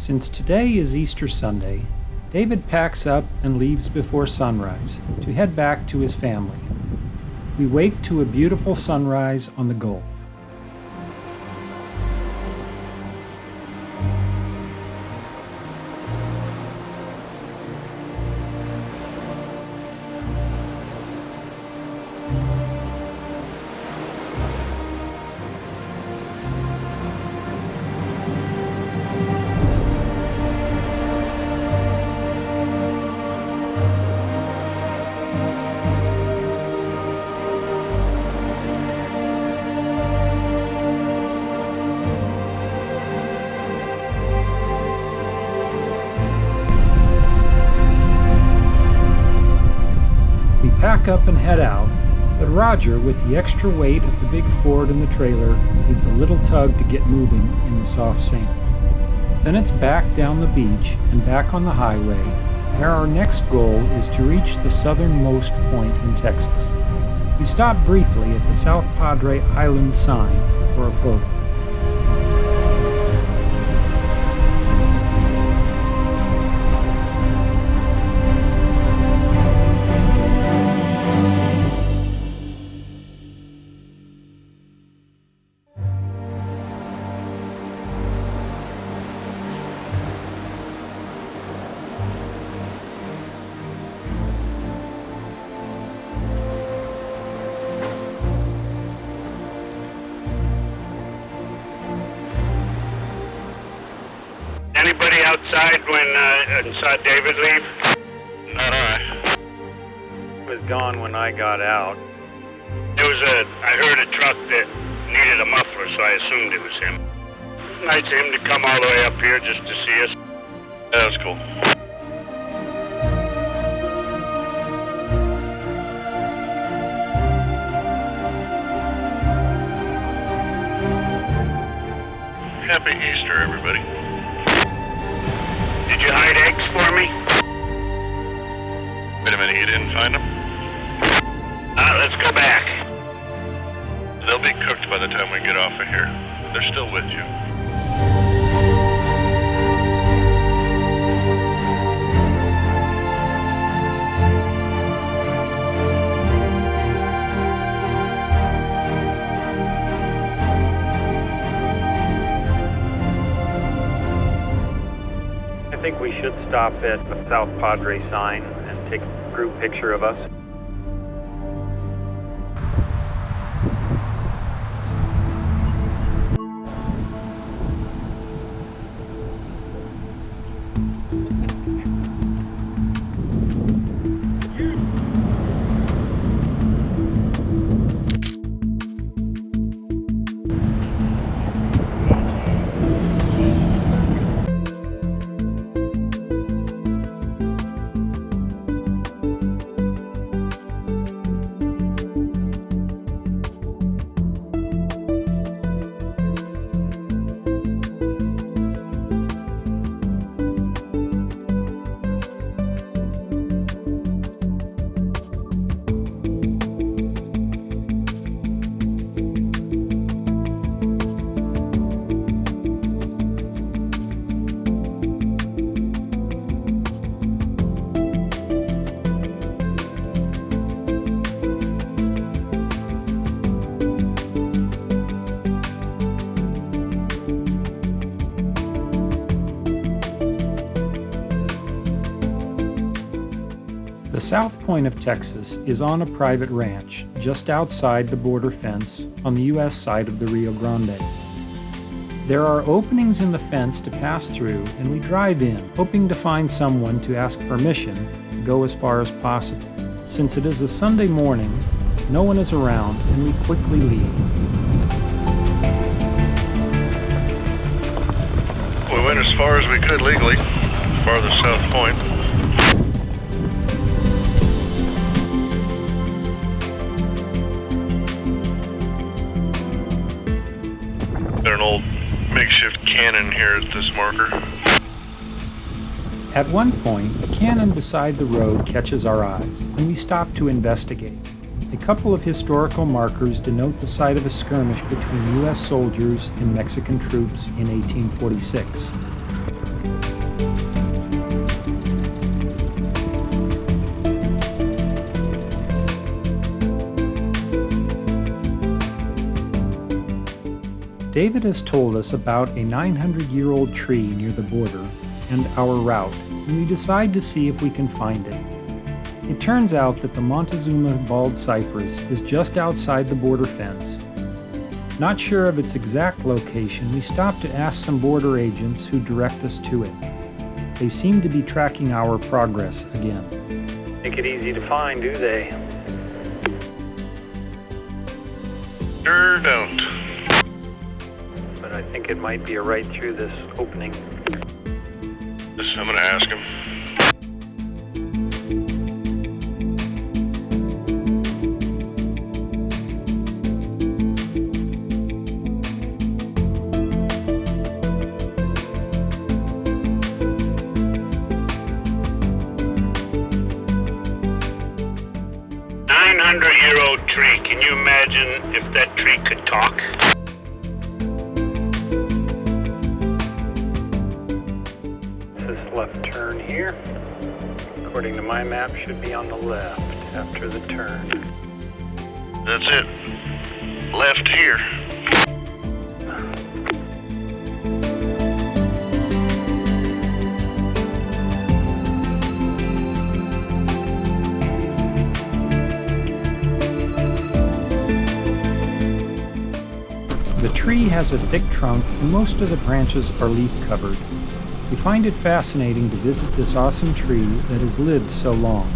Since today is Easter Sunday, David packs up and leaves before sunrise to head back to his family. We wake to a beautiful sunrise on the Gulf. Pack up and head out, but Roger, with the extra weight of the big Ford in the trailer, needs a little tug to get moving in the soft sand. Then it's back down the beach and back on the highway, where our next goal is to reach the southernmost point in Texas. We stop briefly at the South Padre Island sign for a photo. Anybody outside when saw David leave? Not I. He was gone when I got out. I heard a truck that needed a muffler, so I assumed it was him. Nice of him to come all the way up here just to see us. That was cool. Happy Easter, everybody. Did you hide eggs for me? Wait a minute, you didn't find them? Let's go back. They'll be cooked by the time we get off of here. They're still with you. I think we should stop at the South Padre sign and take a group picture of us. The south point of Texas is on a private ranch just outside the border fence on the U.S. side of the Rio Grande. There are openings in the fence to pass through, and we drive in, hoping to find someone to ask permission to go as far as possible. Since it is a Sunday morning, no one is around, and we quickly leave. We went as far as we could legally, as far as the south point. There's an old makeshift cannon here at this marker. At one point, a cannon beside the road catches our eyes, and we stop to investigate. A couple of historical markers denote the site of a skirmish between U.S. soldiers and Mexican troops in 1846. David has told us about a 900-year-old tree near the border and our route, and we decide to see if we can find it. It turns out that the Montezuma bald cypress is just outside the border fence. Not sure of its exact location, we stop to ask some border agents who direct us to it. They seem to be tracking our progress again. Make it easy to find, do they? Sure don't. But I think it might be a right through this opening. I'm gonna ask him. Tree. Can you imagine if that tree could talk? This left turn here, according to my map, should be on the left after the turn. That's it. Left here. The tree has a thick trunk and most of the branches are leaf covered. We find it fascinating to visit this awesome tree that has lived so long.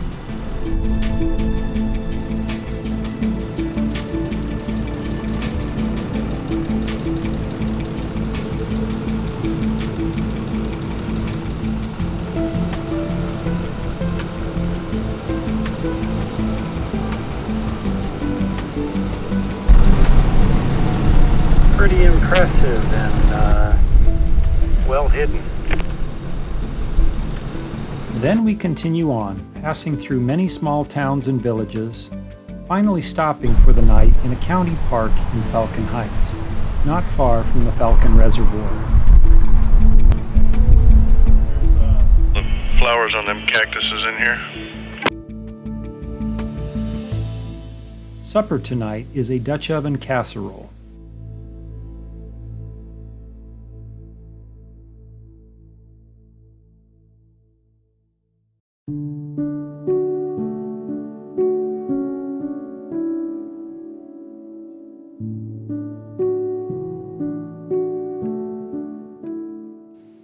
Pretty impressive and well hidden. Then we continue on, passing through many small towns and villages, finally stopping for the night in a county park in Falcon Heights, not far from the Falcon Reservoir. The flowers on them cactuses in here. Supper tonight is a Dutch oven casserole.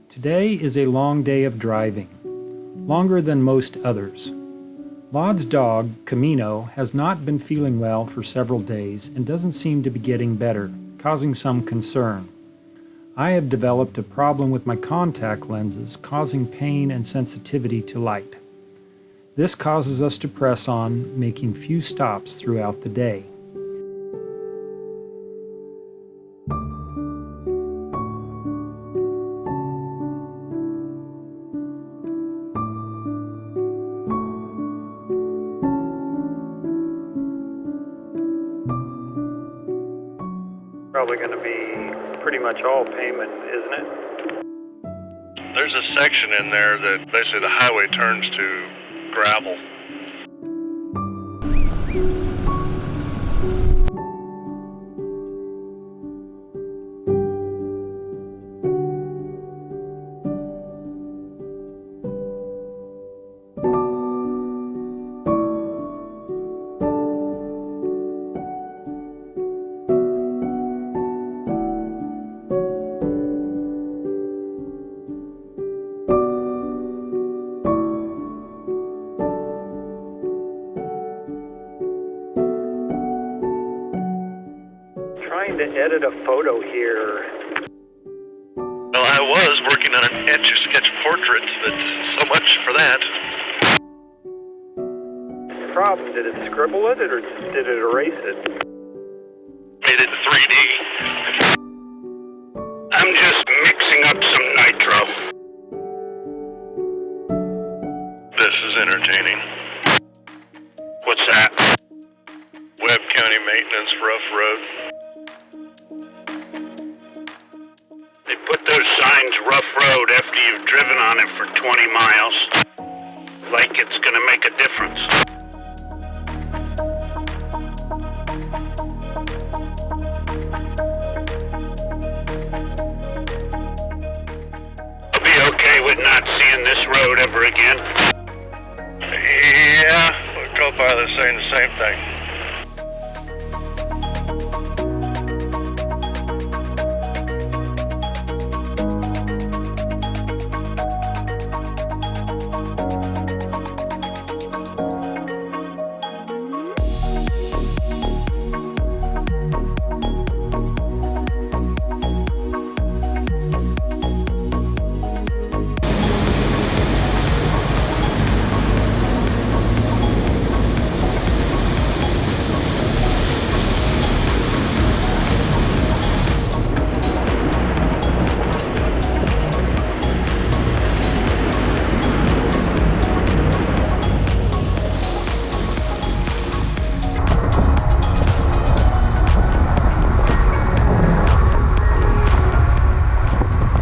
Today is a long day of driving, longer than most others. Laud's dog, Camino, has not been feeling well for several days and doesn't seem to be getting better, causing some concern. I have developed a problem with my contact lenses, causing pain and sensitivity to light. This causes us to press on, making few stops throughout the day. Probably going to be pretty much all payment, isn't it? There's a section in there that basically the highway turns to gravel. Trying to edit a photo here. Well, I was working on an etch-a-sketch portrait, but so much for that. Problem, did it scribble it or did it erase it? Made it 3D. I'm just mixing up some nitro. This is entertaining. What's that? Webb County Maintenance Rough Road. They put those signs rough road after you've driven on it for 20 miles. Like it's gonna make a difference. co-pilot saying the same thing.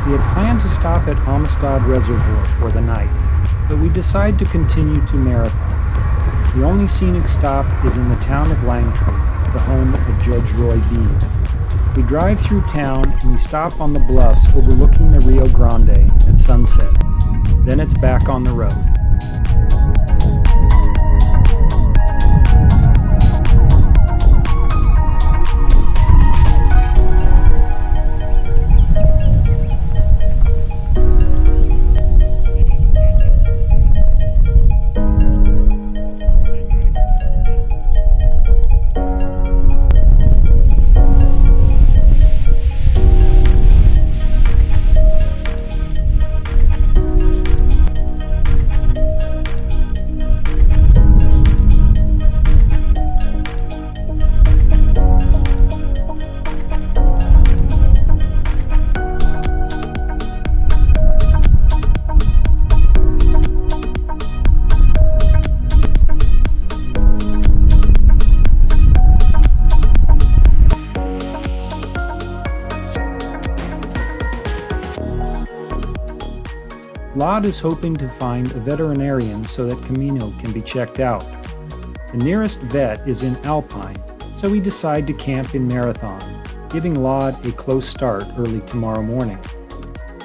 We had planned to stop at Amistad Reservoir for the night, but we decide to continue to Marathon. The only scenic stop is in the town of Langtree, the home of Judge Roy Bean. We drive through town and we stop on the bluffs overlooking the Rio Grande at sunset. Then it's back on the road. Lod is hoping to find a veterinarian so that Camino can be checked out. The nearest vet is in Alpine, so we decide to camp in Marathon, giving Lod a close start early tomorrow morning.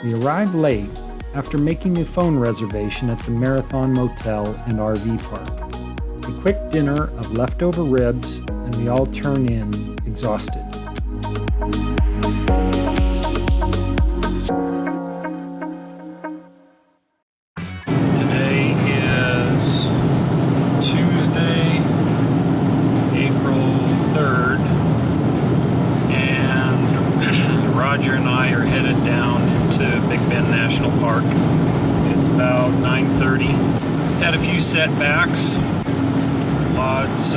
We arrive late after making a phone reservation at the Marathon Motel and RV Park. A quick dinner of leftover ribs, and we all turn in exhausted. Tuesday, April 3rd, and Roger and I are headed down into Big Bend National Park. It's about 9:30. Had a few setbacks. Lod's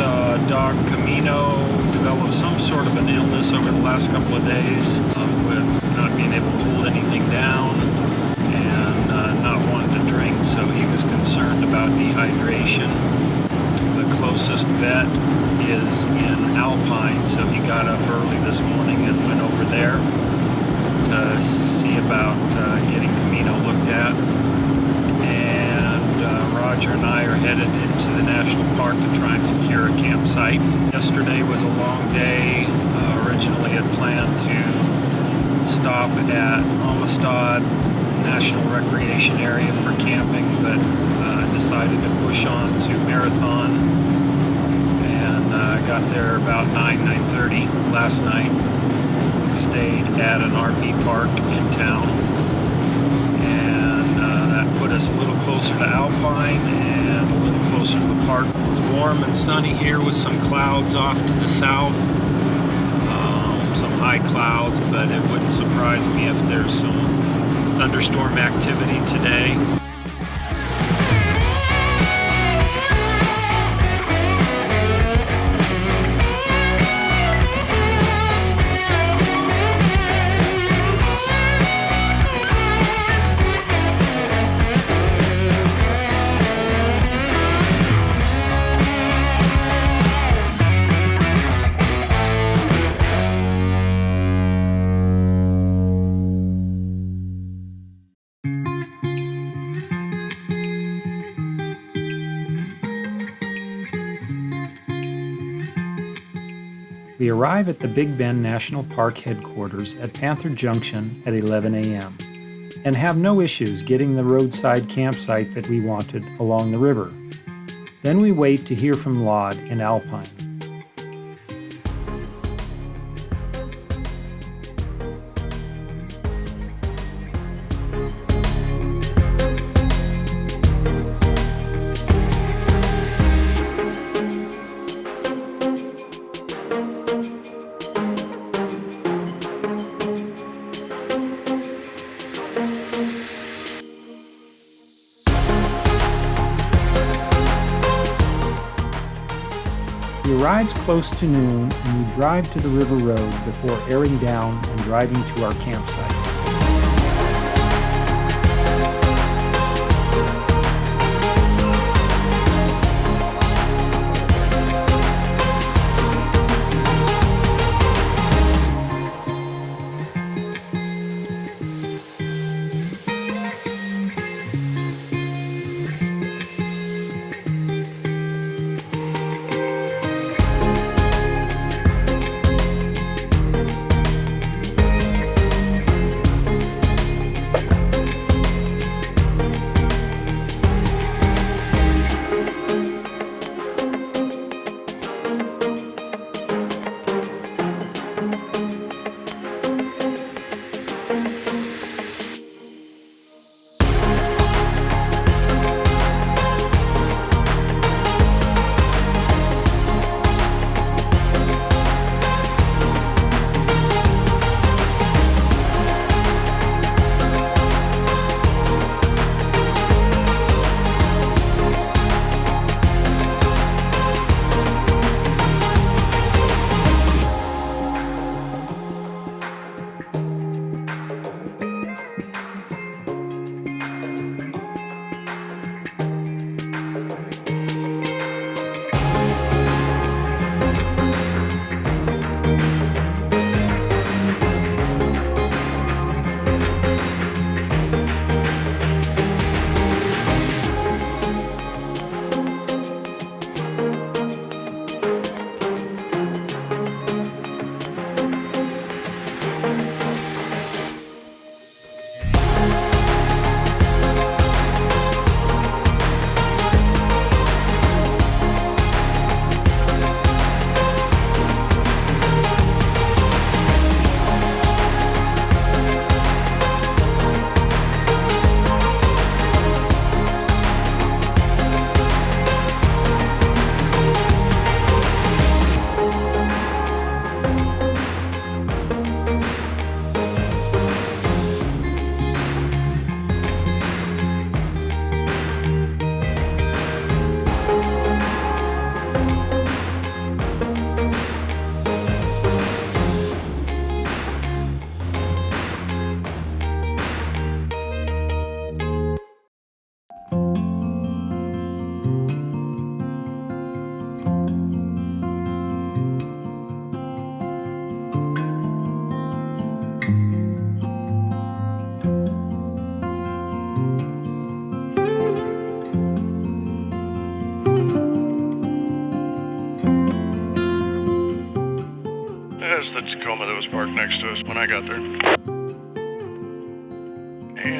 dog Camino developed some sort of an illness over the last couple of days with not being able to hold anything down and not wanting to drink, so he was concerned about dehydration. The closest vet is in Alpine, so he got up early this morning and went over there to see about getting Camino looked at. And Roger and I are headed into the national park to try and secure a campsite. Yesterday was a long day. Originally had planned to stop at Amistad National Recreation Area for camping, but decided to push on to Marathon, and got there about 9:30 last night. Stayed at an RV park in town, and that put us a little closer to Alpine and a little closer to the park. It's warm and sunny here with some clouds off to the south, some high clouds, but it wouldn't surprise me if there's some thunderstorm activity today. We arrive at the Big Bend National Park headquarters at Panther Junction at 11 a.m. and have no issues getting the roadside campsite that we wanted along the river. Then we wait to hear from Laud in Alpine. He arrives close to noon and we drive to the river road before airing down and driving to our campsite. Parked next to us when I got there. And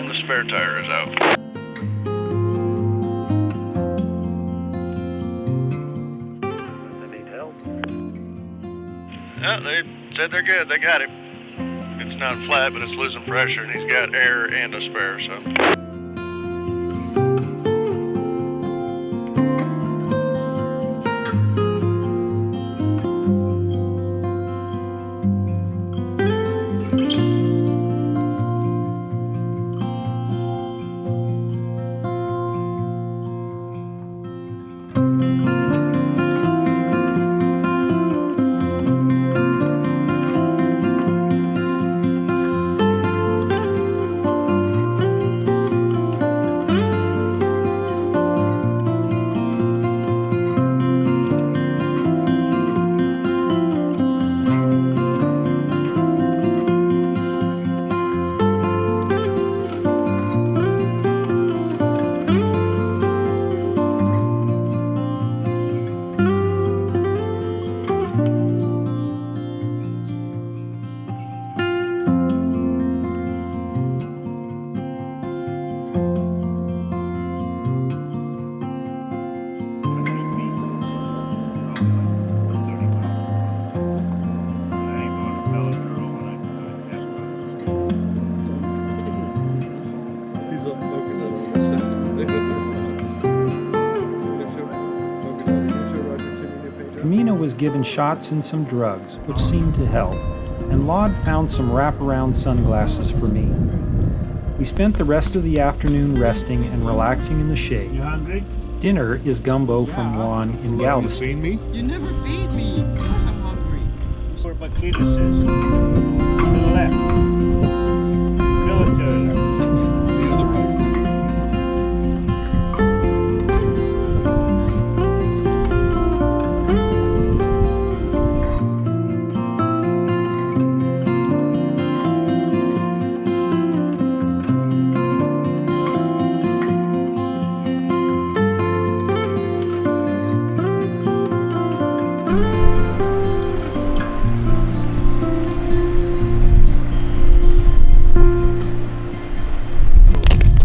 the spare tire is out. Does it need help? Yeah, they said they're good. They got him. It's not flat, but it's losing pressure, and he's got air and a spare, so. given shots and some drugs, which seemed to help, and Laud found some wraparound sunglasses for me. We spent the rest of the afternoon resting and relaxing in the shade. You hungry? Dinner is gumbo from Juan in Galveston. You never feed me because I'm hungry. Where Bakita says. To the left. Go to the left. The other road.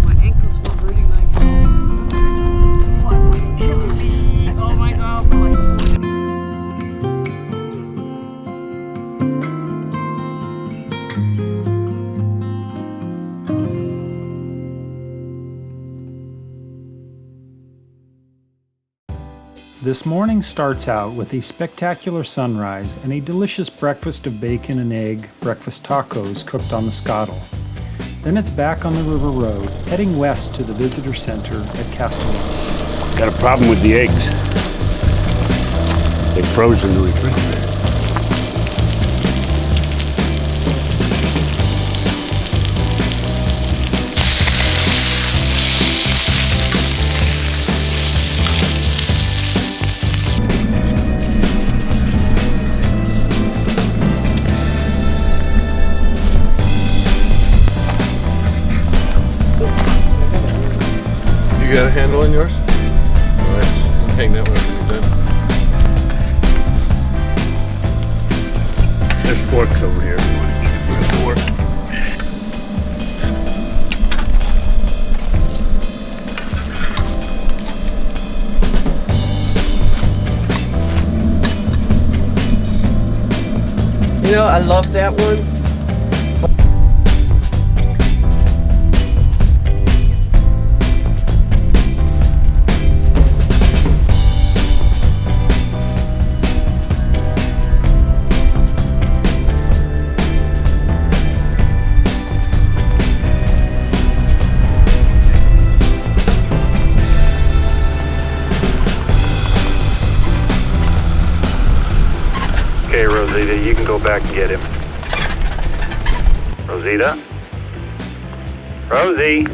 My ankles were hurting like hell. What? Like killing me. Oh my god, we're like This morning starts out with a spectacular sunrise and a delicious breakfast of bacon and egg breakfast tacos cooked on the Scottle. Then it's back on the river road, heading west to the visitor center at Castellano. Got a problem with the eggs. They froze in the refrigerator. You got a handle on yours? Nice. Hang that one up and There's forks over here. If you want to get it with a fork. You know, I love that one. Okay, Rosita, you can go back and get him. Rosita? Rosie?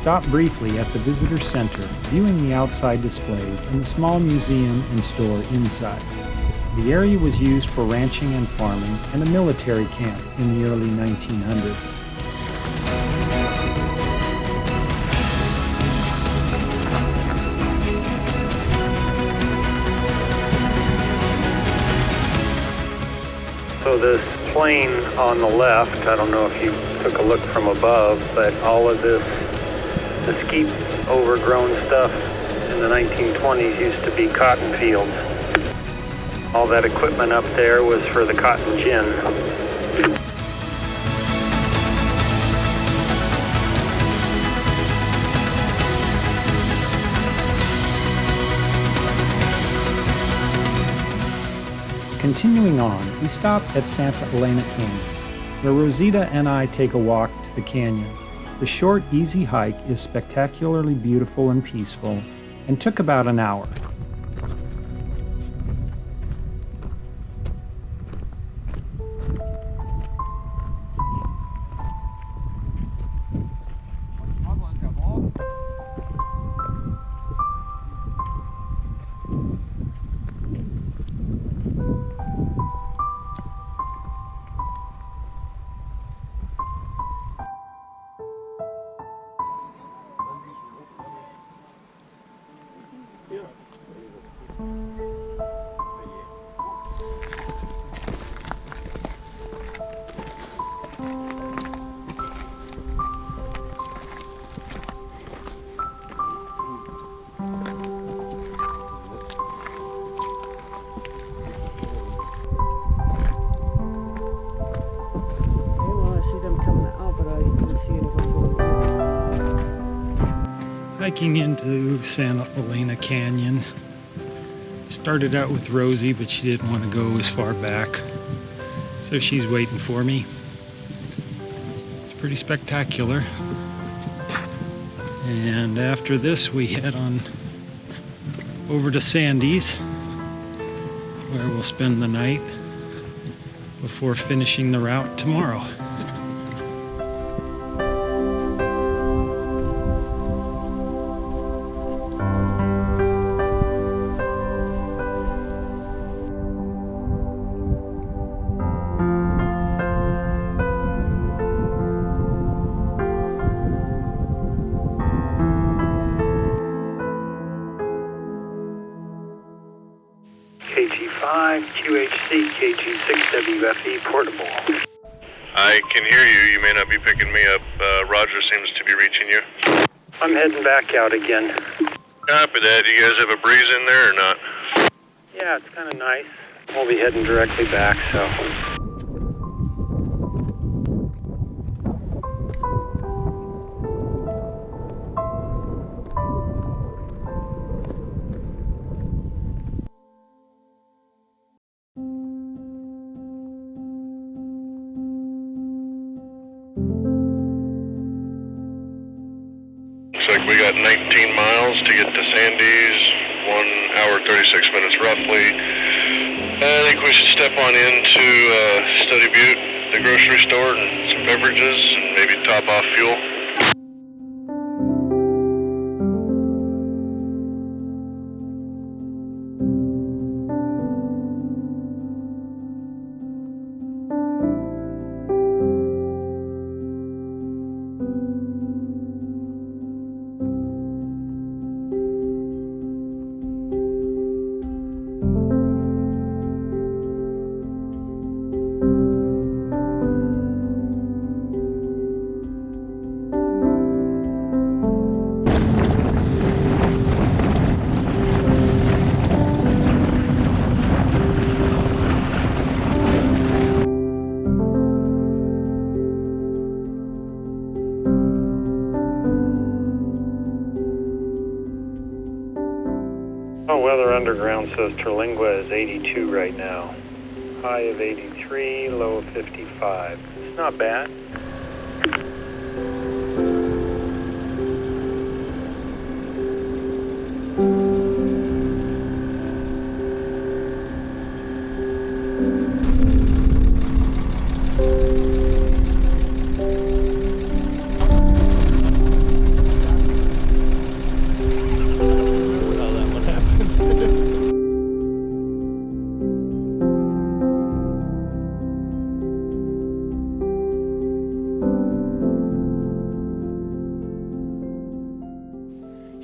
stopped briefly at the visitor center, viewing the outside displays and the small museum and store inside. The area was used for ranching and farming and a military camp in the early 1900s. So this plain on the left, I don't know if you took a look from above, but all of this mesquite overgrown stuff in the 1920s used to be cotton fields. All that equipment up there was for the cotton gin. Continuing on, we stop at Santa Elena Canyon, where Rosita and I take a walk to the canyon. The short, easy hike is spectacularly beautiful and peaceful, and took about an hour. Hiking into Santa Elena Canyon. Started out with Rosie, but she didn't want to go as far back, so she's waiting for me. It's pretty spectacular. And after this, we head on over to Sandy's, where we'll spend the night before finishing the route tomorrow. KG5, QHC, KG6WFE portable. I can hear you. You may not be picking me up. Roger seems to be reaching you. I'm heading back out again. Copy that. You guys have a breeze in there or not? Yeah, it's kind of nice. We'll be heading directly back, so... Looks like we got 19 miles to get to Sandy's, 1 hour 36 minutes roughly. I think we should step on into Study Butte, the grocery store, and some beverages, and maybe top off fuel. Oh, Weather Underground says Terlingua is 82 right now. High of 83, low of 55. It's not bad.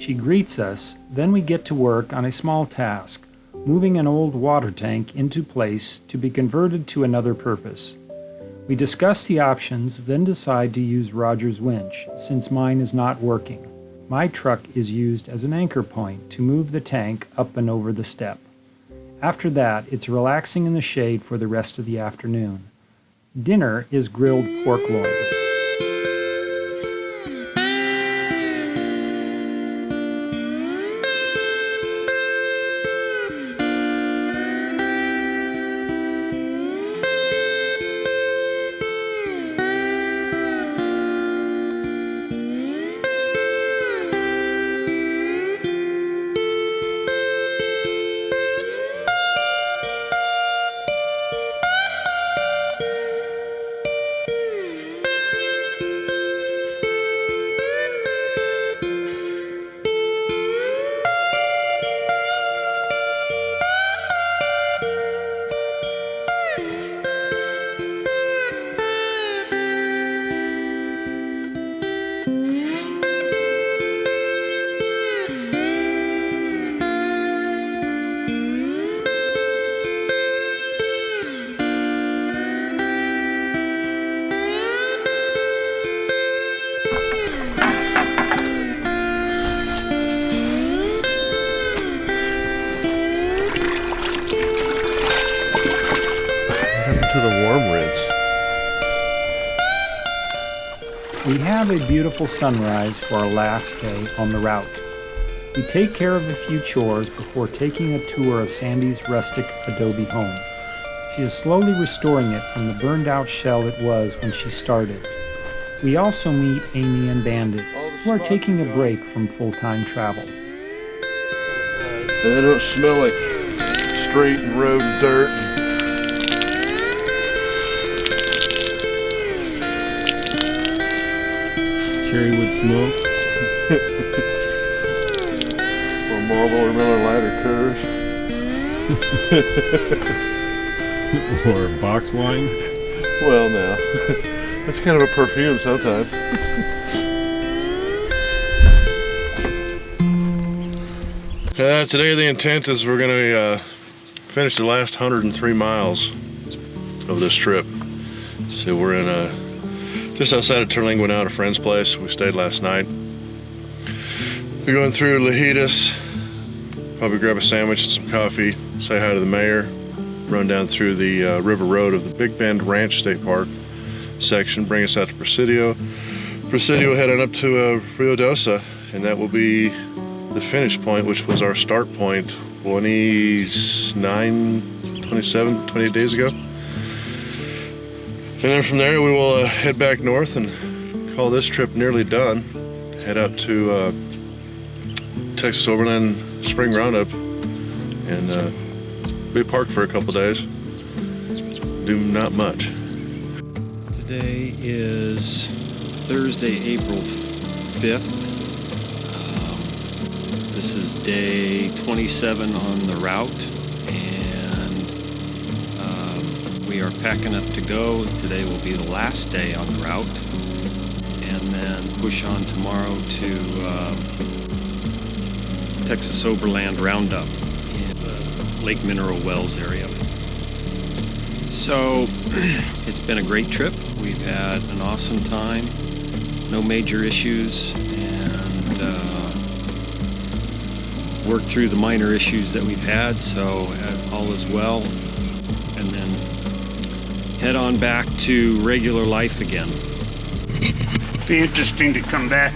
She greets us, then we get to work on a small task, moving an old water tank into place to be converted to another purpose. We discuss the options, then decide to use Roger's winch, since mine is not working. My truck is used as an anchor point to move the tank up and over the step. After that, it's relaxing in the shade for the rest of the afternoon. Dinner is grilled pork loin. To the warm rinse. We have a beautiful sunrise for our last day on the route. We take care of a few chores before taking a tour of Sandy's rustic adobe home. She is slowly restoring it from the burned-out shell it was when she started. We also meet Amy and Bandit, who are taking a break from full-time travel. And they don't smell like street and road and dirt. Cherrywood smoke. Or Marlboro or Miller Lite or Coors. Or box wine. Well, now, that's kind of a perfume sometimes. Today the intent is we're going to finish the last 103 miles of this trip. So we're in just outside of Terlingua now at a friend's place. We stayed last night. We're going through Lajitas, probably grab a sandwich and some coffee, say hi to the mayor, run down through the river road of the Big Bend Ranch State Park section, bring us out to Presidio. Presidio head on up to Ruidosa, and that will be the finish point, which was our start point 28 days ago. And then from there we will head back north and call this trip nearly done. Head out to Texas Overland Spring Roundup and be parked for a couple days. Do not much. Today is Thursday, April 5th. This is day 27 on the route, and we are packing up to go. Today will be the last day on the route, and then push on tomorrow to Texas Overland Roundup in the Lake Mineral Wells area. So it's been a great trip. We've had an awesome time, no major issues, and worked through the minor issues that we've had, so all is well, and then head on back to regular life again. Be interesting to come back,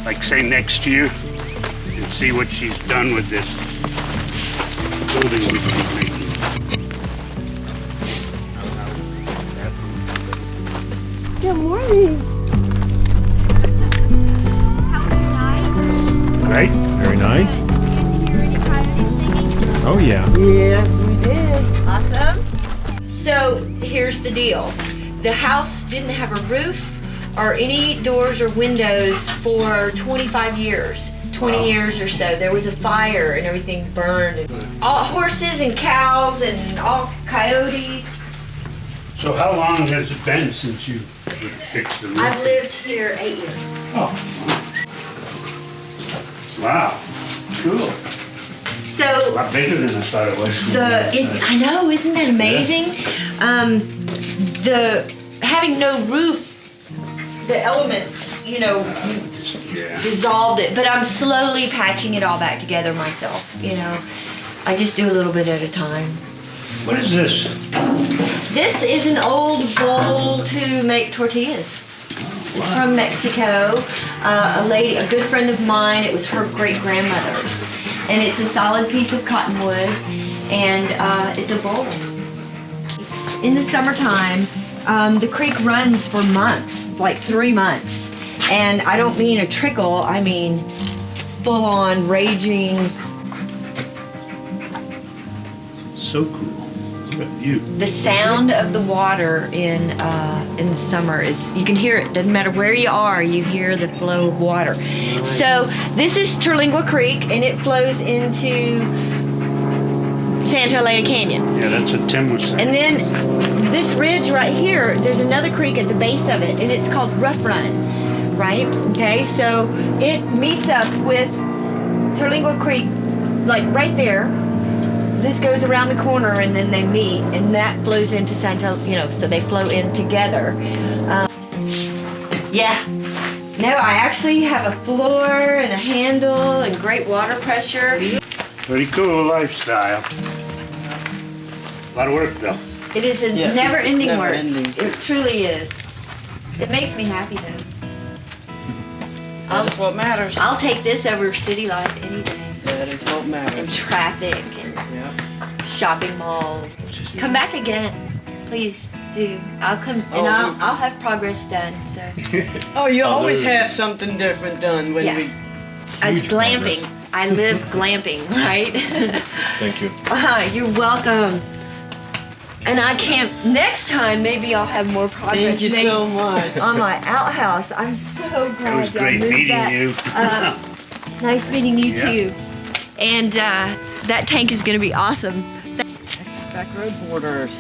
like say next year, and see what she's done with this building we've been making. Good morning. Right? Very nice. Oh yeah. Yes, we did. Awesome. So here's the deal. The house didn't have a roof or any doors or windows for 25 years, 20 years or so. There was a fire and everything burned. All horses and cows and all coyotes. So how long has it been since you fixed the roof? I've lived here 8 years. Oh. Wow, cool. So A lot bigger than I thought it was. I know, isn't that amazing? Having no roof, the elements, Yeah. dissolved it. But I'm slowly patching it all back together myself. I just do a little bit at a time. What is this? This is an old bowl to make tortillas. It's from Mexico. A good friend of mine, it was her great-grandmother's. And it's a solid piece of cottonwood, and it's a bowl. In the summertime, the creek runs for months, like 3 months. And I don't mean a trickle, I mean full-on raging. So cool. Look at you. The sound of the water in the summer is, you can hear it. Doesn't matter where you are, you hear the flow of water. So this is Terlingua Creek, and it flows into Santa Elena Canyon. Yeah, that's what Tim was saying. And then this ridge right here, there's another creek at the base of it, and it's called Rough Run, right? Okay, so it meets up with Terlingua Creek, like right there. This goes around the corner, and then they meet, and that flows into Santa, so they flow in together. Yeah. No, I actually have a floor and a handle and great water pressure. Pretty cool lifestyle. A lot of work though. It is a never-ending work. never-ending. It truly is. It makes me happy though. That's what matters. I'll take this over city life any day. That is what And matters. traffic and Yeah. shopping malls. Come back again, please do. I'll come and I'll have progress done. So Oh, you always have something different done when Yeah. we. it's glamping. I live glamping, right? Thank you. You're welcome. And I can't. Next time, maybe I'll have more progress. Thank you made so much. on my outhouse. I'm so glad. It was y'all great moved meeting that. you. Nice meeting you Yeah. too. And that tank is going to be awesome. Backroad borders.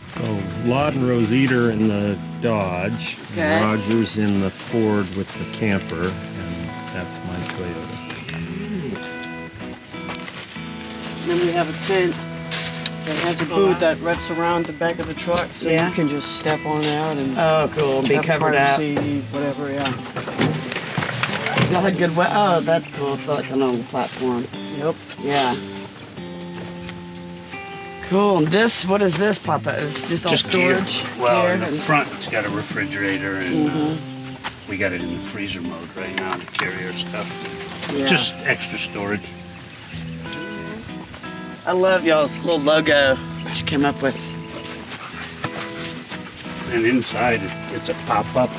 So Laud and Rosita in the Dodge, Okay. Roger's in the Ford with the camper, and that's my Toyota. Then we have a tent that has a boot that wraps around the back of the truck, so Yeah. you can just step on out and Oh, cool. Be have covered up. privacy, whatever. Yeah. Y'all had good oh, that's cool. It's like an old platform. Yep. Yeah. Cool. This, what is this, Papa? It's just all Just gear. storage. Well, here in the and- front it's got a refrigerator, and we got it in the freezer mode right now to carry our stuff. Yeah. Just extra storage. I love y'all's little logo that you came up with. And inside it's a pop-up,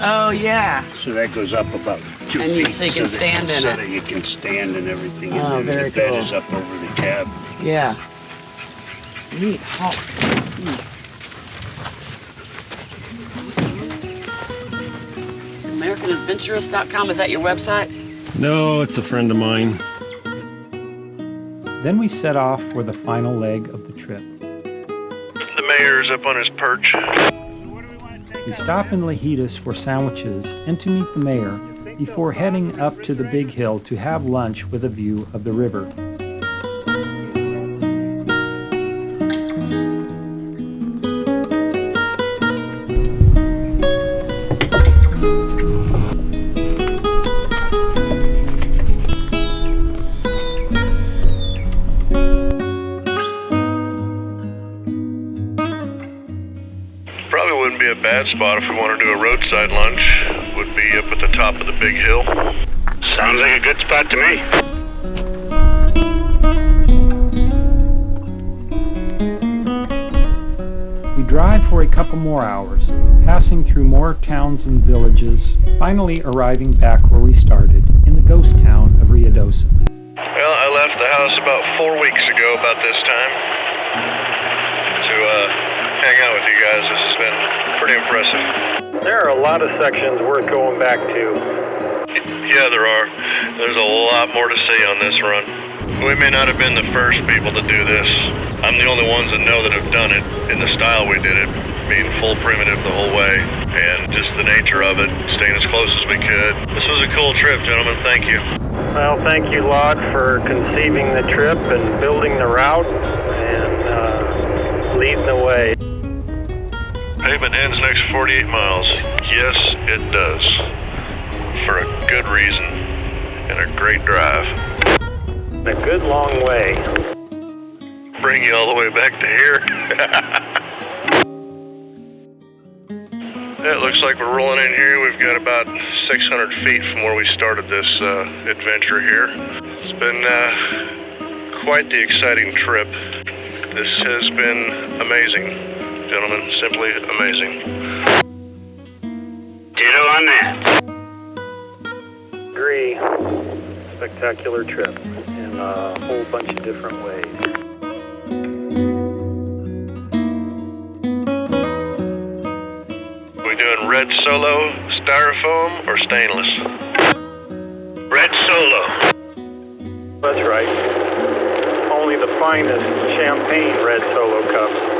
Oh yeah. so that goes up about 2 And feet. so you can stand in so it. that you can stand and everything. Oh, and then very the bed cool. is up over the cab. Yeah. Neat. Oh. AmericanAdventurist.com, is that your website? No, it's a friend of mine. Then we set off for the final leg of the trip. The mayor's up on his perch. We stop in Lajitas for sandwiches and to meet the mayor before heading up to the big hill to have lunch with a view of the river. Probably wouldn't be a bad spot if we want to do a roadside lunch. Would be up at the top of the big hill. Sounds like a good spot to me. We drive for a couple more hours, passing through more towns and villages, finally arriving back where we started, in the ghost town of Ruidosa. Well, I left the house about 4 weeks ago about this time to hang out with you guys. This has been pretty impressive. There are a lot of sections worth going back to. Yeah, there are. There's a lot more to see on this run. We may not have been the first people to do this. I'm the only ones that know that have done it in the style we did it. being full primitive the whole way, and just the nature of it, staying as close as we could. This was a cool trip, gentlemen. Thank you. Well, thank you, Lod, for conceiving the trip and building the route and leading the way. Pavement ends next 48 miles. Yes, it does. For a good reason and a great drive. A good long way. Bring you all the way back to here. It looks like we're rolling in here. We've got about 600 feet from where we started this adventure here. It's been quite the exciting trip. This has been amazing, gentlemen, simply amazing. Ditto on that. Agree. Spectacular trip in a whole bunch of different ways. We doing red solo, styrofoam, or stainless? Red Solo. That's right. Only the finest champagne red Solo cups.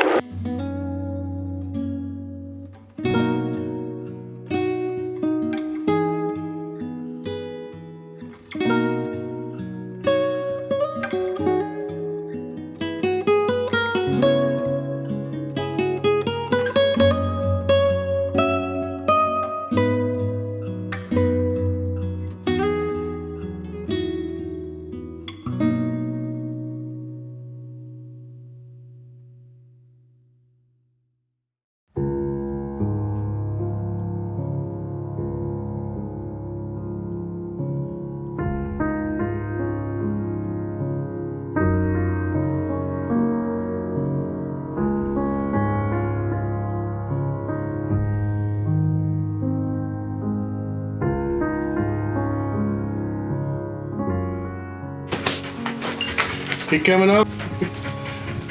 Keep coming up.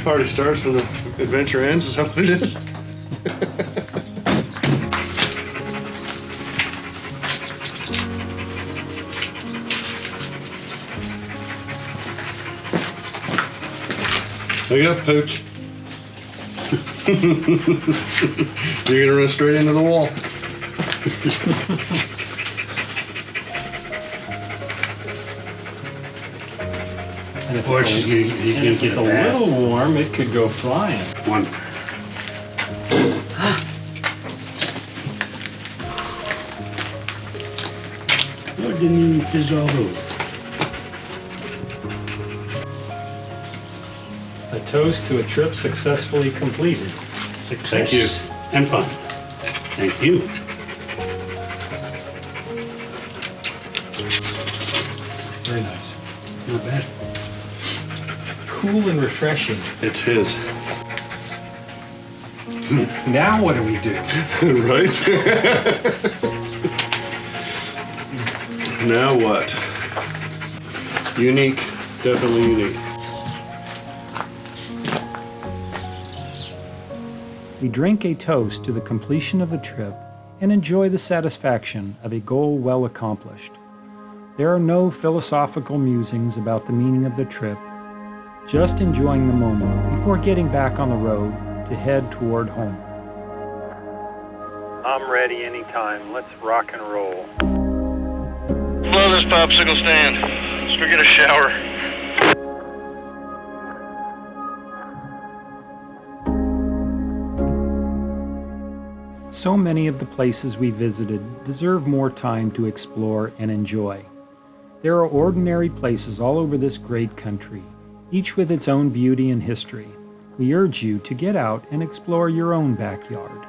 Party starts when the adventure ends, is that what it is? Look up, Pooch. You're gonna run straight into the wall. And if Or it's, he's and gonna if it's a put that. little warm, it could go flying. One. What didn't even fizz all over? A toast to a trip successfully completed. Thank you. And fun. Thank you. Very nice. Not bad. Cool and refreshing. It's his. Now what do we do? Right? Now what? Unique. Definitely unique. We drink a toast to the completion of the trip and enjoy the satisfaction of a goal well accomplished. There are no philosophical musings about the meaning of the trip, just enjoying the moment before getting back on the road to head toward home. I'm ready anytime. Let's rock and roll. Blow this popsicle stand. Let's go get a shower. So many of the places we visited deserve more time to explore and enjoy. There are ordinary places all over this great country, each with its own beauty and history. We urge you to get out and explore your own backyard.